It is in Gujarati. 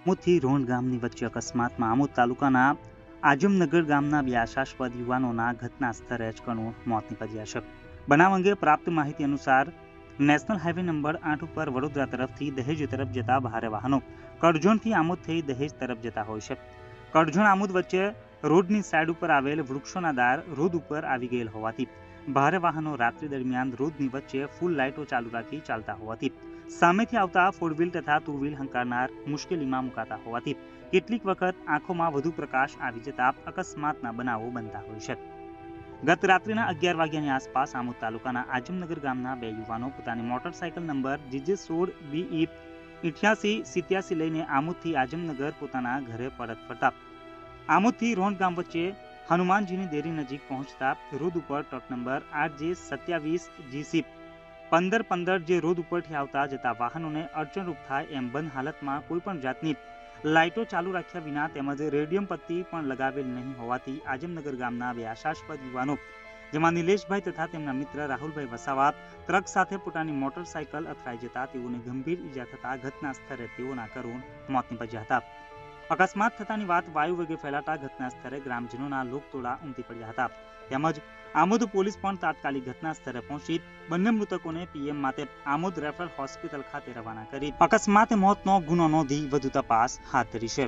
આમોદથી રોહણ ગામની વચ્ચે અકસ્માતમાં આમોદ તાલુકાના આજમનગર ગામના બે આશાસ્પદ યુવાનોના ઘટના સ્થળે જ મોત નીપજ્યા છે. બનાવ અંગે પ્રાપ્ત માહિતી અનુસાર નેશનલ હાઈવે નંબર 8 ઉપર વડોદરા તરફથી દહેજ તરફ જતા ભારે વાહનો કરજણથી આમોદ થઈ દહેજ તરફ જતા હોય છે. કરજણ આમોદ વચ્ચે રોડની સાઈડ ઉપર આવેલ વૃક્ષોના દાર રોડ ઉપર આવી ગયેલ હોવાથી ભારે વાહનો રાત્રિ દરમિયાન રોડની વચ્ચે ફૂલ લાઇટો ચાલુ રાખી ચાલતા હોવાથી સામેથી આવતા ફોર વ્હીલ તથા ટુ વ્હીલ હંકારનાર મુશ્કેલીમાં મુકાતા હોવાથી કેટલીક વખત આંખોમાં વધુ પ્રકાશ આવી જતા અકસ્માતના બનાવો બનતા હોય છે. ગત રાત્રિના 11 વાગ્યાની આસપાસ આમોદ તાલુકાના આજમનગર ગામના બે યુવાનો પોતાની મોટરસાયકલ નંબર GJ16 BE 8887 લઈને આમોદથી આજમનગર પોતાના ઘરે પરત ફરતા આમોદથી રોહણ ગામ વચ્ચે હનુમાનજીની દેરી નજીક પહોંચતા રોડ ઉપર ટ્રક નંબર RJ27 GC 1515 જે રોડ ઉપરથી આવતા જતા વાહનોને અડચણરૂપ થાય એમ બંધ હાલતમાં કોઈ પણ જાતની લાઇટો ચાલુ રાખ્યા વિના તેમજ રેડિયમ પટ્ટી પણ લગાવેલ નહીં હોવાથી આજમનગર ગામના બે આશાસ્પદ યુવાનો જેમાં નિલેશભાઈ તથા તેમના મિત્ર રાહુલભાઈ વસાવા ટ્રક સાથે પોતાની મોટરસાયકલ અથડાઈ જતા તેઓને ગંભીર ઈજા થતા ઘટના સ્થળે તેઓના કરુણ મોત નીપજ્યા હતા. અકસ્માત થતાની વાત વાયુ વેગે ફેલાતા ઘટના સ્થળે ગ્રામજનોના લોકટોળા ઉમટી પડ્યા હતા. તેમજ આમોદ પોલીસ પણ તાત્કાલિક ઘટના સ્થળે પહોંચી બંને મૃતકોને પીએમ માટે આમોદ રેફરલ હોસ્પિટલ ખાતે રવાના કરી અકસ્માત મોતનો ગુનો નોંધી વધુ તપાસ હાથ ધરી છે.